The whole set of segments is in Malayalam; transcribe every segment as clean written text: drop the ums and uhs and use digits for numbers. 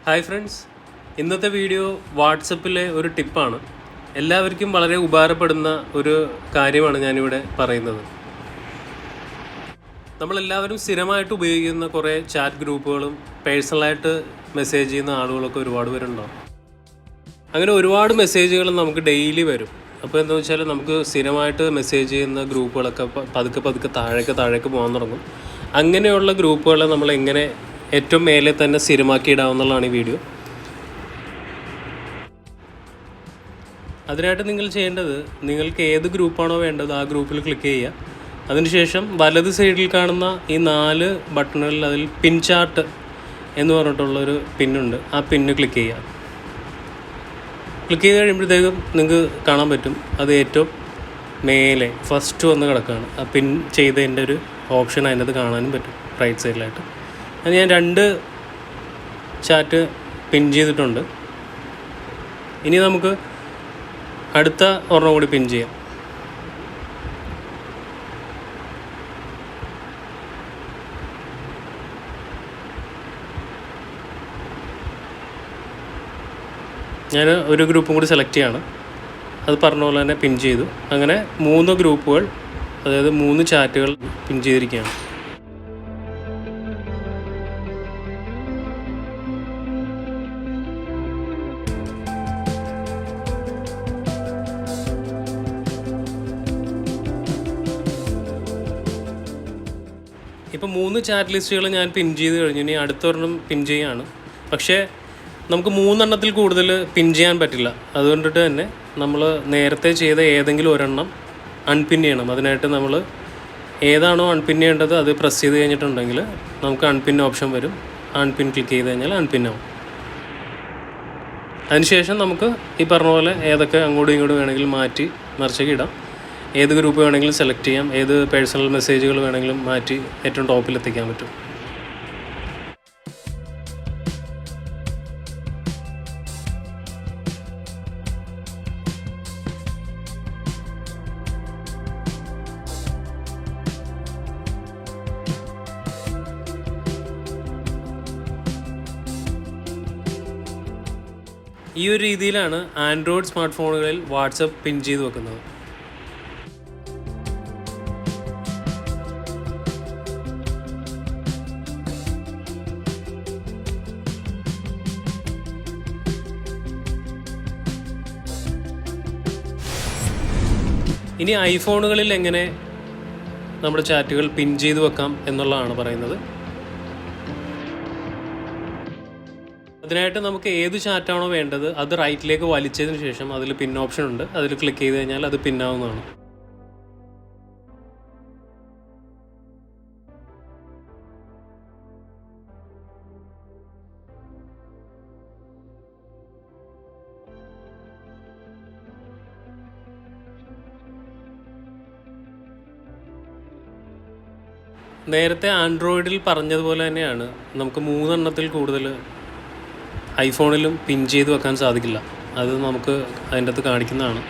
ഹായ് ഫ്രണ്ട്സ്, ഇന്നത്തെ വീഡിയോ വാട്സപ്പിലെ ഒരു ടിപ്പാണ്. എല്ലാവർക്കും വളരെ ഉപകാരപ്പെടുന്ന ഒരു കാര്യമാണ് ഞാനിവിടെ പറയുന്നത്. നമ്മളെല്ലാവരും സ്ഥിരമായിട്ട് ഉപയോഗിക്കുന്ന കുറേ ചാറ്റ് ഗ്രൂപ്പുകളും പേഴ്സണലായിട്ട് മെസ്സേജ് ചെയ്യുന്ന ആളുകളൊക്കെ ഒരുപാട് പേരുണ്ടാവും. അങ്ങനെ ഒരുപാട് മെസ്സേജുകൾ നമുക്ക് ഡെയിലി വരും. അപ്പോൾ എന്താണെന്ന് വെച്ചാൽ നമുക്ക് സ്ഥിരമായിട്ട് മെസ്സേജ് ചെയ്യുന്ന ഗ്രൂപ്പുകളൊക്കെ പതുക്കെ താഴേക്ക് പോകാൻ തുടങ്ങും. അങ്ങനെയുള്ള ഗ്രൂപ്പുകളെ നമ്മൾ എങ്ങനെ ഏറ്റവും മേലെ തന്നെ സ്ഥിരമാക്കിയിടാവുന്നതാണ് ഈ വീഡിയോ. അതിനായിട്ട് നിങ്ങൾ ചെയ്യേണ്ടത്, നിങ്ങൾക്ക് ഏത് ഗ്രൂപ്പാണോ വേണ്ടത് ആ ഗ്രൂപ്പിൽ ക്ലിക്ക് ചെയ്യുക. അതിനുശേഷം വലത് സൈഡിൽ കാണുന്ന ഈ 4 ബട്ടണുകളിൽ അതിൽ പിൻ ചാർട്ട് എന്ന് പറഞ്ഞിട്ടുള്ളൊരു പിന്നുണ്ട്. ആ പിന്ന് ക്ലിക്ക് ചെയ്യുക. ക്ലിക്ക് ചെയ്ത് കഴിയുമ്പോഴത്തേക്കും നിങ്ങൾക്ക് കാണാൻ പറ്റും, അത് ഏറ്റവും മേലെ ഫസ്റ്റ് വന്ന് കിടക്കുകയാണ്. ആ പിൻ ചെയ്തതിൻ്റെ ഒരു ഓപ്ഷൻ അതിനകത്ത് കാണാനും പറ്റും റൈറ്റ് സൈഡിലായിട്ട്. അത് ഞാൻ 2 ചാറ്റ് പിൻ ചെയ്തിട്ടുണ്ട്. ഇനി നമുക്ക് അടുത്ത ഒരെണ്ണം കൂടി പിൻ ചെയ്യാം. ഞാൻ ഒരു ഗ്രൂപ്പും കൂടി സെലക്ട് ചെയ്യാണ്. അത് പറഞ്ഞ പോലെ തന്നെ പിൻ ചെയ്തു. അങ്ങനെ 3 ഗ്രൂപ്പുകൾ, അതായത് 3 ചാറ്റുകൾ പിൻ ചെയ്തിരിക്കുകയാണ്. ഇപ്പോൾ 3 ചാറ്റ് ലിസ്റ്റുകൾ ഞാൻ പിൻ ചെയ്ത് കഴിഞ്ഞു. ഇനി അടുത്തൊരെണ്ണം പിൻ ചെയ്യുകയാണ്. പക്ഷേ നമുക്ക് 3 എണ്ണത്തിൽ കൂടുതൽ പിൻ ചെയ്യാൻ പറ്റില്ല. അതുകൊണ്ടിട്ട് തന്നെ നമ്മൾ നേരത്തെ ചെയ്ത ഏതെങ്കിലും ഒരെണ്ണം അൺപിൻ ചെയ്യണം. അതിനായിട്ട് നമ്മൾ ഏതാണോ അൺപിൻ ചെയ്യേണ്ടത് അത് പ്രസ് ചെയ്ത് കഴിഞ്ഞിട്ടുണ്ടെങ്കിൽ നമുക്ക് അൺപിൻ ഓപ്ഷൻ വരും. അൺപിൻ ക്ലിക്ക് ചെയ്ത് കഴിഞ്ഞാൽ അൺപിൻ ആവും. അതിനുശേഷം നമുക്ക് ഈ പറഞ്ഞ പോലെ ഏതൊക്കെ അങ്ങോട്ടും ഇങ്ങോട്ടും വേണമെങ്കിലും മാറ്റി മറിച്ചൊക്കെ ഇടാം. ഏത് ഗ്രൂപ്പ് വേണമെങ്കിലും സെലക്ട് ചെയ്യാം. ഏത് പേഴ്സണൽ മെസ്സേജുകൾ വേണമെങ്കിലും മാറ്റി ഏറ്റവും ടോപ്പിൽ എത്തിക്കാൻ പറ്റും. ഈ ഒരു രീതിയിലാണ് ആൻഡ്രോയിഡ് സ്മാർട്ട് ഫോണുകളിൽ വാട്സപ്പ് പിൻ ചെയ്ത് വെക്കുന്നത്. ഇനി ഐഫോണുകളിൽ എങ്ങനെ നമ്മുടെ ചാറ്റുകൾ പിൻ ചെയ്ത് വെക്കാം എന്നുള്ളതാണ് പറയുന്നത്. അതിനായിട്ട് നമുക്ക് ഏത് ചാറ്റാണോ വേണ്ടത് അത് റൈറ്റിലേക്ക് വലിച്ചതിന് ശേഷം അതിൽ പിൻ ഓപ്ഷൻ ഉണ്ട്. അതിൽ ക്ലിക്ക് ചെയ്ത് കഴിഞ്ഞാൽ അത് പിന്നാവുന്നതാണ്. നേരത്തെ ആൻഡ്രോയിഡിൽ പറഞ്ഞതുപോലെ തന്നെയാണ്, നമുക്ക് 3 എണ്ണത്തിൽ കൂടുതൽ ഐഫോണിലും പിൻ ചെയ്ത് വെക്കാൻ സാധിക്കില്ല. അത് നമുക്ക് അതിൻ്റെ അകത്ത് കാണിക്കുന്നതാണ്.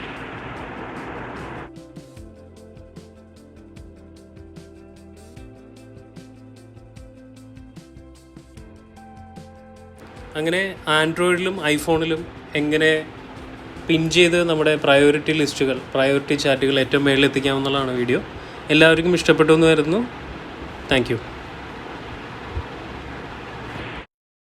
അങ്ങനെ ആൻഡ്രോയിഡിലും ഐഫോണിലും എങ്ങനെ പിൻ ചെയ്ത് നമ്മുടെ പ്രയോറിറ്റി ചാറ്റുകൾ ഏറ്റവും മേളിൽ എത്തിക്കാമെന്നുള്ളതാണ് വീഡിയോ. എല്ലാവർക്കും ഇഷ്ടപ്പെട്ടു എന്ന് കരുതുന്നു. Thank you.